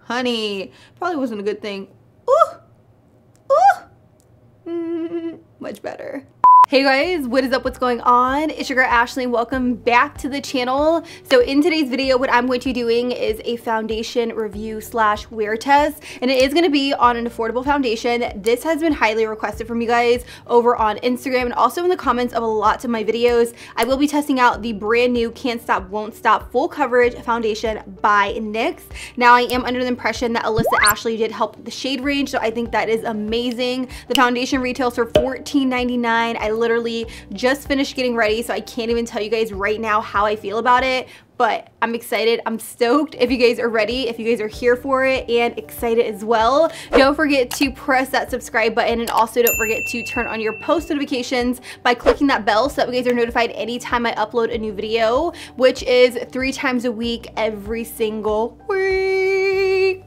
honey, probably wasn't a good thing. Much better. Hey guys, what is up? What's going on? It's your girl Ashley and welcome back to the channel. So in today's video, what I'm going to be doing is a foundation review / wear test, and it is going to be on an affordable foundation. This has been highly requested from you guys over on Instagram and also in the comments of a lot of my videos. I will be testing out the brand new Can't Stop Won't Stop full coverage foundation by NYX. Now I am under the impression that Alyssa Ashley did help with the shade range, so I think that is amazing. The foundation retails for $14.99. I literally just finished getting ready, so I can't even tell you guys right now how I feel about it, but I'm excited. I'm stoked. If you guys are ready, if you guys are here for it and excited as well, don't forget to press that subscribe button, and also don't forget to turn on your post notifications by clicking that bell so that you guys are notified anytime I upload a new video, which is 3 times a week every single week.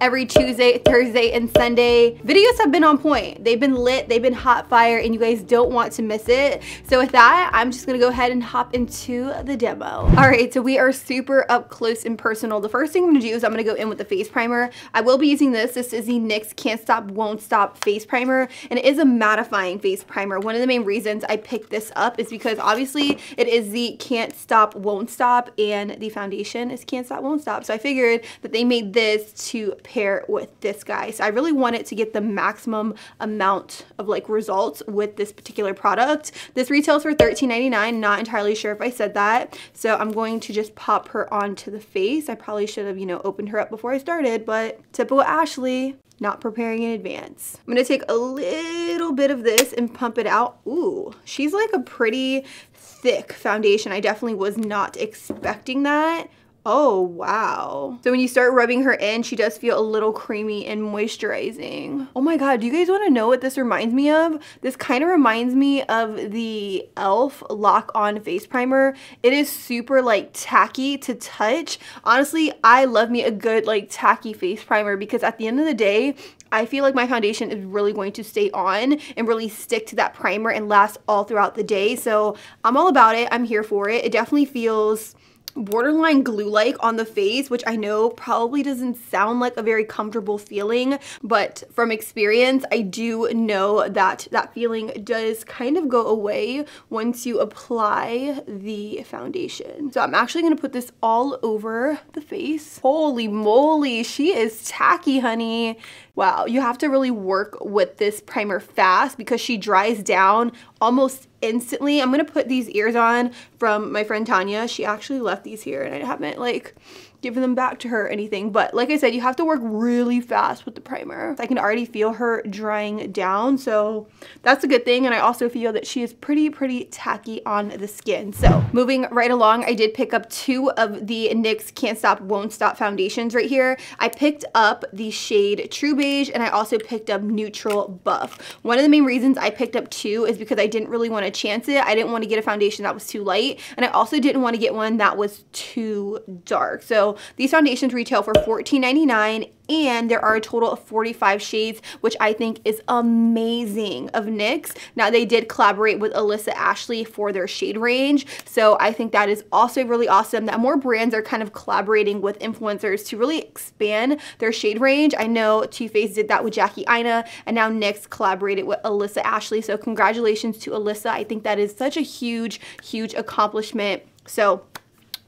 Every Tuesday, Thursday, and Sunday. Videos have been on point. They've been lit, they've been hot fire, and you guys don't want to miss it. So with that, I'm just gonna go ahead and hop into the demo. All right, so we are super up close and personal. The first thing I'm gonna do is I'm gonna go in with the face primer. I will be using this. This is the NYX Can't Stop Won't Stop face primer, and it is a mattifying face primer. One of the main reasons I picked this up is because obviously it is the Can't Stop Won't Stop, and the foundation is Can't Stop Won't Stop. So I figured that they made this to pair with this guy. So I really wanted to get the maximum amount of like results with this particular product. This retails for $13.99. Not entirely sure if I said that. So I'm going to just pop her onto the face. I probably should have, opened her up before I started, but typical Ashley, not preparing in advance. I'm gonna take a little bit of this and pump it out. Ooh, she's like a pretty thick foundation. I definitely was not expecting that. Oh, wow. So when you start rubbing her in, she does feel a little creamy and moisturizing. Oh my God, do you guys wanna know what this reminds me of? This kind of reminds me of the e.l.f. Lock On Face Primer. It is super like tacky to touch. Honestly, I love me a good like tacky face primer because at the end of the day, I feel like my foundation is really going to stay on and really stick to that primer and last all throughout the day. So I'm all about it. I'm here for it. It definitely feels borderline glue-like on the face, which I know probably doesn't sound like a very comfortable feeling, but from experience, I do know that that feeling does kind of go away once you apply the foundation. So I'm actually gonna put this all over the face. Holy moly, she is tacky, honey. Wow, you have to really work with this primer fast because she dries down almost instantly. I'm gonna put these ears on from my friend Tanya. She actually left these here and I haven't like given them back to her or anything, but like I said, you have to work really fast with the primer. I can already feel her drying down, so that's a good thing. And I also feel that she is pretty tacky on the skin. So moving right along, I did pick up 2 of the NYX Can't Stop Won't Stop foundations right here. I picked up the shade True Beige and I also picked up Neutral Buff. One of the main reasons I picked up 2 is because I didn't really want to chance it. I didn't want to get a foundation that was too light, and I also didn't want to get one that was too dark. So these foundations retail for $14.99, and there are a total of 45 shades, which I think is amazing of NYX. Now they did collaborate with Alyssa Ashley for their shade range, so I think that is also really awesome that more brands are kind of collaborating with influencers to really expand their shade range. I know Too Faced did that with Jackie Aina, and now NYX collaborated with Alyssa Ashley, so congratulations to Alyssa. I think that is such a huge accomplishment. So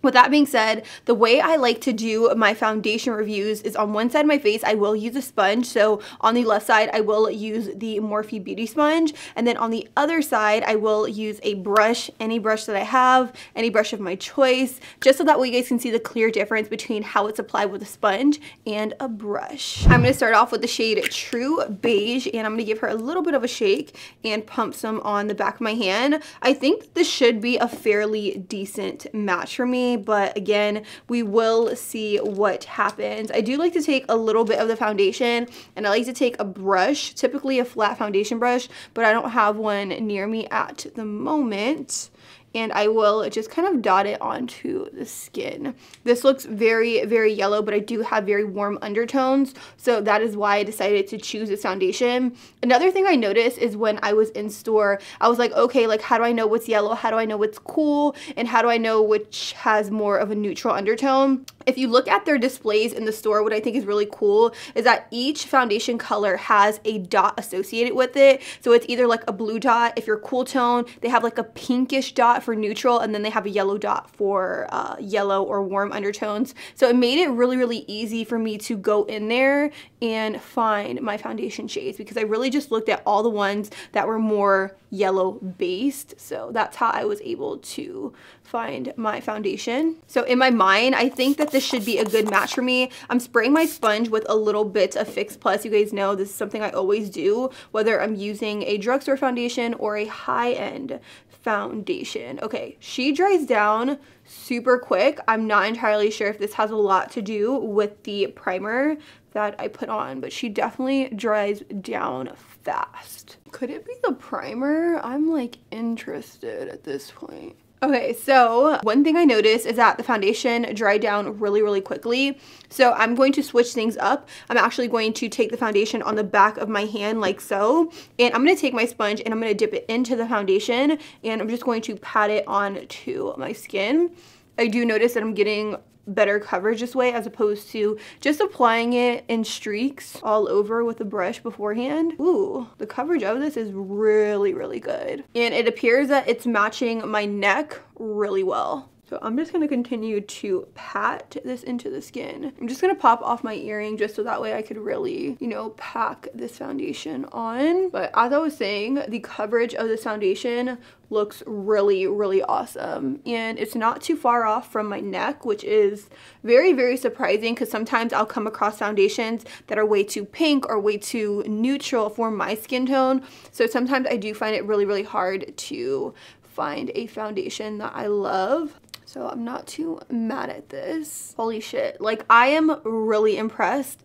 with that being said, the way I like to do my foundation reviews is on one side of my face, I will use a sponge. So on the left side, I will use the Morphe Beauty Sponge. And then on the other side, I will use a brush, any brush that I have, any brush of my choice, just so that way you guys can see the clear difference between how it's applied with a sponge and a brush. I'm gonna start off with the shade True Beige, and I'm gonna give her a little bit of a shake and pump some on the back of my hand. I think this should be a fairly decent match for me, but again, we will see what happens. I do like to take a little bit of the foundation, and I like to take a brush, typically a flat foundation brush, but I don't have one near me at the moment. and I will just kind of dot it onto the skin. This looks very, very yellow, but I do have very warm undertones, so that is why I decided to choose this foundation. Another thing I noticed is when I was in store, I was like, okay, like how do I know what's yellow? How do I know what's cool? And how do I know which has more of a neutral undertone? If you look at their displays in the store, what I think is really cool is that each foundation color has a dot associated with it. So it's either like a blue dot if you're cool tone, they have like a pinkish dot for neutral, and then they have a yellow dot for yellow or warm undertones. So it made it really, really easy for me to go in there and find my foundation shades, because I really just looked at all the ones that were more yellow based. So that's how I was able to find my foundation. So in my mind, I think that this should be a good match for me. I'm spraying my sponge with a little bit of Fix Plus. You guys know this is something I always do, whether I'm using a drugstore foundation or a high-end foundation. Okay, she dries down super quick. I'm not entirely sure if this has a lot to do with the primer that I put on, but she definitely dries down fast. Could it be the primer? I'm like interested at this point. Okay, so one thing I noticed is that the foundation dried down really, really quickly. So I'm going to switch things up. I'm actually going to take the foundation on the back of my hand like so. And I'm going to take my sponge and I'm going to dip it into the foundation. And I'm just going to pat it onto my skin. I do notice that I'm getting better coverage this way as opposed to just applying it in streaks all over with a brush beforehand. Ooh, the coverage of this is really, really good. And it appears that it's matching my neck really well. So I'm just going to continue to pat this into the skin. I'm just going to pop off my earring just so that way I could really, you know, pack this foundation on. But as I was saying, the coverage of this foundation looks really, really awesome. And it's not too far off from my neck, which is very, very surprising, because sometimes I'll come across foundations that are way too pink or way too neutral for my skin tone. So sometimes I do find it really, really hard to find a foundation that I love. So I'm not too mad at this. Holy shit. Like, I am really impressed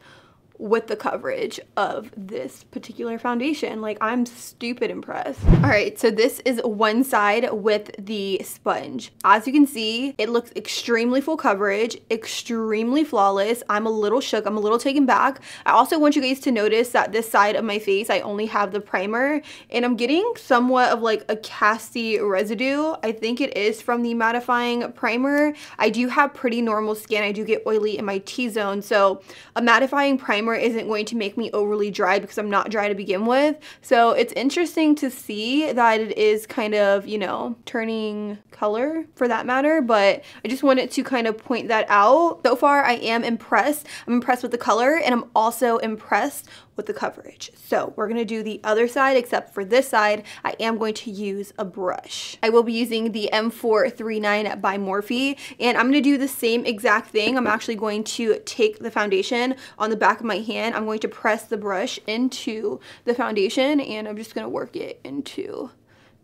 with the coverage of this particular foundation. Like, I'm stupid impressed. All right, so this is one side with the sponge. As you can see, it looks extremely full coverage, extremely flawless. I'm a little shook, I'm a little taken back. I also want you guys to notice that this side of my face, I only have the primer, and I'm getting somewhat of like a casty residue. I think it is from the mattifying primer. I do have pretty normal skin. I do get oily in my T-zone, so a mattifying primer isn't going to make me overly dry because I'm not dry to begin with. So it's interesting to see that it is kind of, you know, turning color for that matter, but I just wanted to kind of point that out. So far, I am impressed. I'm impressed with the color, and I'm also impressed with the coverage. So we're gonna do the other side, except for this side, I am going to use a brush. I will be using the M439 by Morphe, and I'm gonna do the same exact thing. I'm actually going to take the foundation on the back of my hand. I'm going to press the brush into the foundation, and I'm just gonna work it into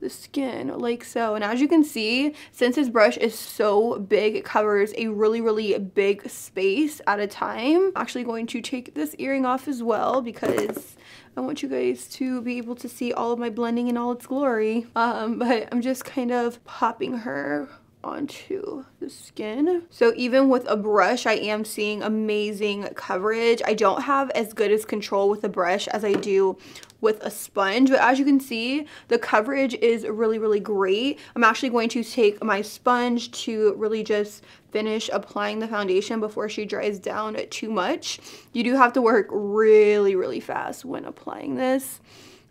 the skin like so. And as you can see, since this brush is so big, it covers a really, really big space at a time. I'm actually going to take this earring off as well because I want you guys to be able to see all of my blending in all its glory. But I'm just kind of popping her onto the skin. So even with a brush, I am seeing amazing coverage. I don't have as good as control with a brush as I do with a sponge, but as you can see, the coverage is really, really great. I'm actually going to take my sponge to really just finish applying the foundation before she dries down too much. You do have to work really, really fast when applying this.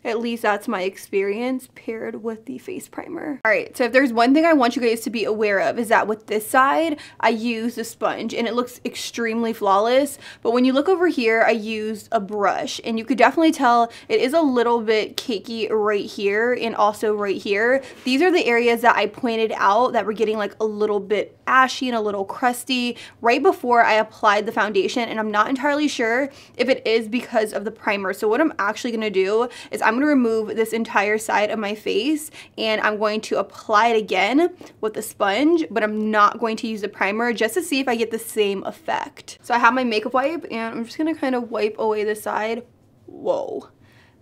At least that's my experience paired with the face primer. All right, so if there's one thing I want you guys to be aware of is that with this side, I used a sponge and it looks extremely flawless. But when you look over here, I used a brush, and you could definitely tell it is a little bit cakey right here and also right here. These are the areas that I pointed out that were getting like a little bit ashy and a little crusty right before I applied the foundation, and I'm not entirely sure if it is because of the primer. So what I'm actually gonna do is I'm gonna remove this entire side of my face and I'm going to apply it again with the sponge, but I'm not going to use the primer just to see if I get the same effect. So I have my makeup wipe and I'm just gonna kind of wipe away the side. Whoa.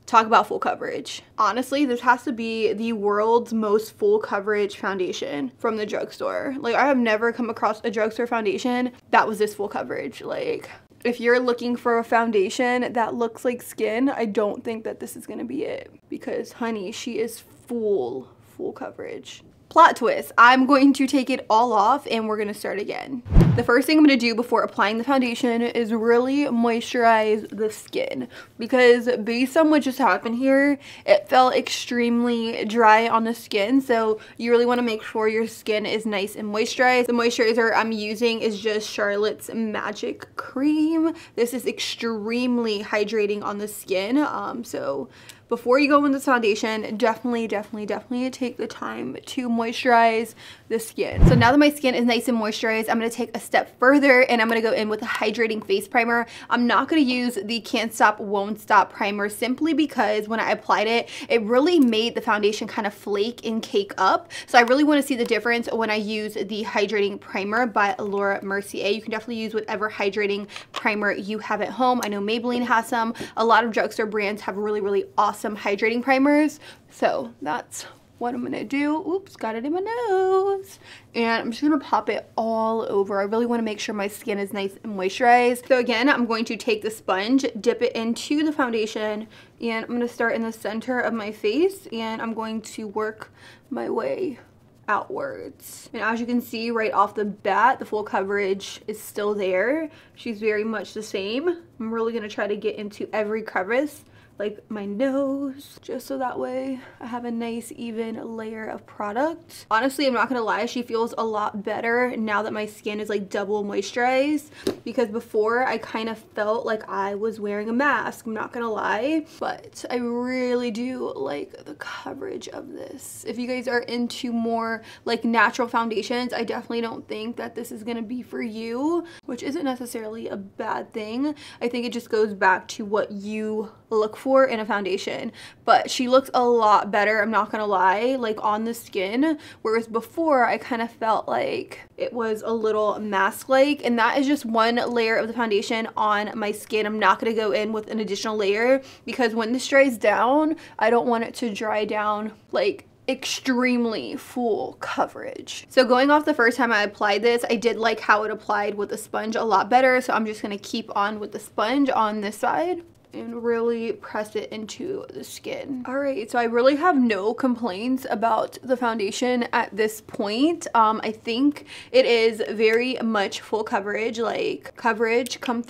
talk about full coverage. Honestly, this has to be the world's most full coverage foundation from the drugstore. Like, I have never come across a drugstore foundation that was this full coverage. Like, if you're looking for a foundation that looks like skin, I don't think that this is gonna be it, because honey, she is full coverage. Plot twist, I'm going to take it all off and we're gonna start again. The first thing I'm gonna do before applying the foundation is really moisturize the skin, because based on what just happened here, it felt extremely dry on the skin. So you really wanna make sure your skin is nice and moisturized. The moisturizer I'm using is just Charlotte's Magic Cream. This is extremely hydrating on the skin. So before you go in this foundation, definitely take the time to moisturize the skin. So now that my skin is nice and moisturized, I'm gonna take a step further and I'm gonna go in with a hydrating face primer. I'm not gonna use the Can't Stop Won't Stop primer, simply because when I applied it, it really made the foundation kind of flake and cake up. So I really wanna see the difference when I use the hydrating primer by Laura Mercier. You can definitely use whatever hydrating primer you have at home. I know Maybelline has some. A lot of drugstore brands have really awesome hydrating primers. So that's what I'm gonna do. Oops, got it in my nose. And I'm just gonna pop it all over. I really wanna make sure my skin is nice and moisturized. So again, I'm going to take the sponge, dip it into the foundation, and I'm gonna start in the center of my face, and I'm going to work my way outwards. And as you can see right off the bat, the full coverage is still there. She's very much the same. I'm really gonna try to get into every crevice, like my nose, just so that way I have a nice even layer of product. Honestly, I'm not gonna lie, she feels a lot better now that my skin is like double moisturized, because before I kind of felt like I was wearing a mask, I'm not gonna lie. But I really do like the coverage of this. If you guys are into more like natural foundations, I definitely don't think that this is gonna be for you, which isn't necessarily a bad thing. I think it just goes back to what you look for in a foundation. But she looks a lot better, I'm not gonna lie, like on the skin, whereas before I kind of felt like it was a little mask-like, and that is just one layer of the foundation on my skin. I'm not gonna go in with an additional layer, because when this dries down, I don't want it to dry down like extremely full coverage. So going off the first time I applied this, I did like how it applied with the sponge a lot better, so I'm just gonna keep on with the sponge on this side and really press it into the skin. All right, so I really have no complaints about the foundation at this point. I think it is very much full coverage, like coverage come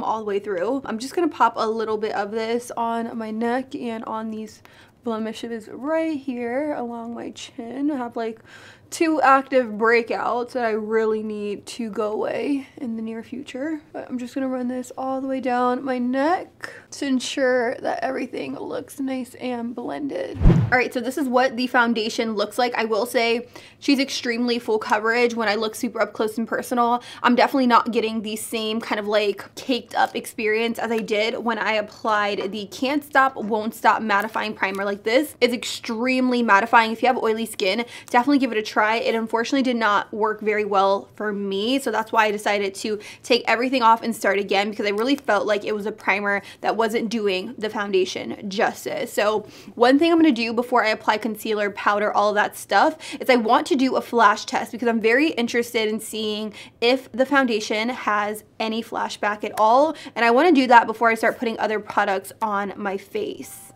all the way through. I'm just gonna pop a little bit of this on my neck and on these blemishes right here along my chin. I have like 2 active breakouts that I really need to go away in the near future. But I'm just gonna run this all the way down my neck to ensure that everything looks nice and blended. All right, so this is what the foundation looks like. I will say she's extremely full coverage. When I look super up close and personal, I'm definitely not getting the same kind of like caked up experience as I did when I applied the Can't Stop Won't Stop mattifying primer. Like, this is extremely mattifying. If you have oily skin, definitely give it a try. It unfortunately did not work very well for me, so that's why I decided to take everything off and start again, because I really felt like it was a primer that wasn't doing the foundation justice. So one thing I'm going to do before I apply concealer, powder, all of that stuff, is I want to do a flash test, because I'm very interested in seeing if the foundation has any flashback at all, and I want to do that before I start putting other products on my face.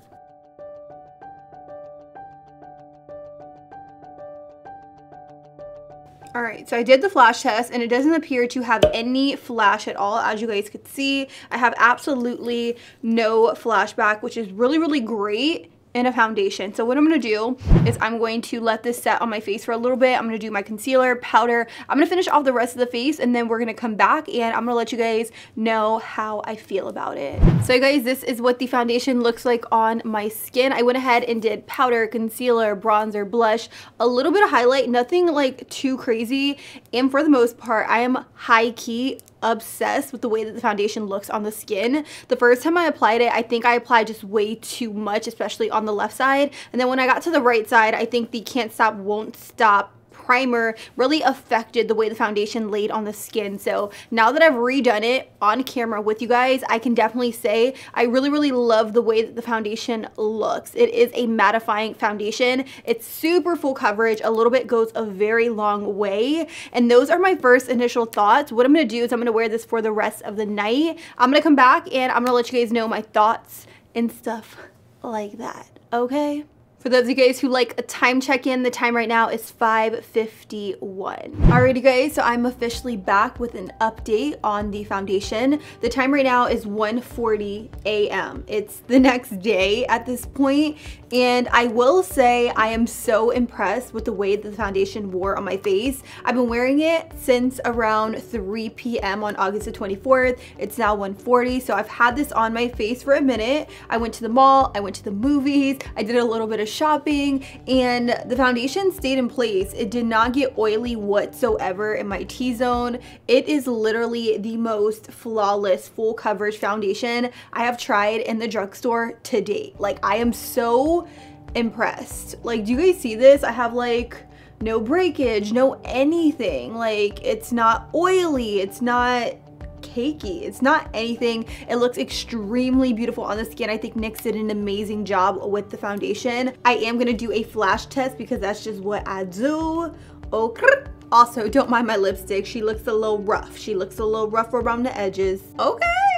All right, so I did the flash test and it doesn't appear to have any flash at all. As you guys could see, I have absolutely no flashback, which is really great in a foundation. So what I'm gonna do is I'm going to let this set on my face for a little bit. I'm gonna do my concealer, powder. I'm gonna finish off the rest of the face, and then we're gonna come back and I'm gonna let you guys know how I feel about it. So you guys, this is what the foundation looks like on my skin. I went ahead and did powder, concealer, bronzer, blush, a little bit of highlight, nothing like too crazy. And for the most part, I am high-key obsessed with the way that the foundation looks on the skin. The first time I applied it, I think I applied just way too much, especially on the left side. And then when I got to the right side, I think the Can't Stop Won't Stop primer really affected the way the foundation laid on the skin. So now that I've redone it on camera with you guys, I can definitely say I really love the way that the foundation looks. It is a mattifying foundation. It's super full coverage. A little bit goes a very long way. And those are my first initial thoughts. What I'm going to do is I'm going to wear this for the rest of the night. I'm going to come back and I'm going to let you guys know my thoughts and stuff like that. Okay? For those of you guys who like a time check-in, the time right now is 5:51. Alrighty guys, so I'm officially back with an update on the foundation. The time right now is 1:40 a.m. It's the next day at this point, and I will say I am so impressed with the way that the foundation wore on my face. I've been wearing it since around 3 p.m. on August the 24th. It's now 1:40, so I've had this on my face for a minute. I went to the mall, I went to the movies, I did a little bit of shopping, and the foundation stayed in place. It did not get oily whatsoever in my T-zone. It is literally the most flawless full coverage foundation I have tried in the drugstore to date. Like, I am so impressed. Like, do you guys see this? I have like no breakage, no anything. Like, it's not oily, it's not cakey, it's not anything. It looks extremely beautiful on the skin. I think NYX did an amazing job with the foundation. I am gonna do a flash test because that's just what I do. Okay. Also, don't mind my lipstick. She looks a little rough. She looks a little rough around the edges.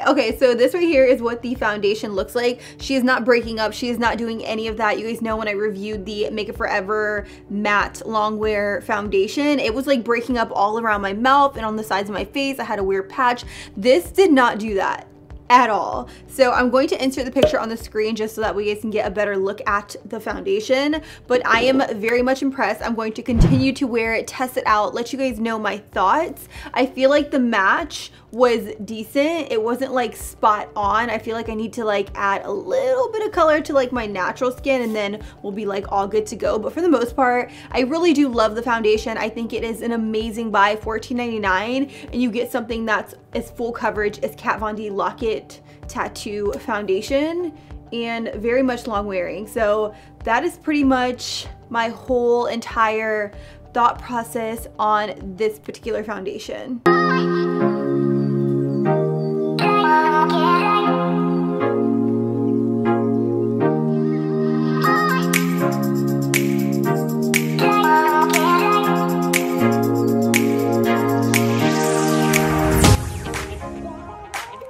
Okay, so this right here is what the foundation looks like. She is not breaking up. She is not doing any of that. You guys know when I reviewed the Make Up Forever matte longwear foundation, it was like breaking up all around my mouth and on the sides of my face. I had a weird patch. This did not do that at all. So I'm going to insert the picture on the screen just so that we guys can get a better look at the foundation, but I am very much impressed. I'm going to continue to wear it, test it out, let you guys know my thoughts. I feel like the match was decent. It wasn't like spot on. I feel like I need to like add a little bit of color to like my natural skin and then we'll be like all good to go. But for the most part, I really do love the foundation. I think it is an amazing buy, $14.99, and you get something that's as full coverage as Kat Von D Lock-It Tattoo foundation and very much long wearing. So that is pretty much my whole entire thought process on this particular foundation.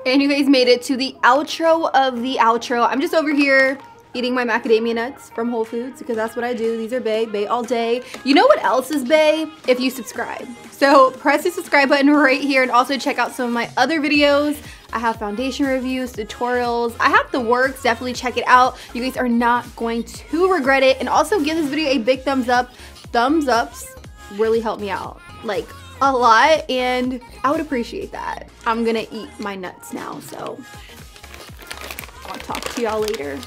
And you guys made it to the outro of the outro. I'm just over here eating my macadamia nuts from Whole Foods because that's what I do. These are bae all day. You know what else is bae? If you subscribe. So press the subscribe button right here and also check out some of my other videos. I have foundation reviews, tutorials. I have the works. Definitely check it out. You guys are not going to regret it. And also give this video a big thumbs up. Thumbs ups really help me out. Like, a lot, and I would appreciate that. I'm gonna eat my nuts now, so I'll talk to y'all later.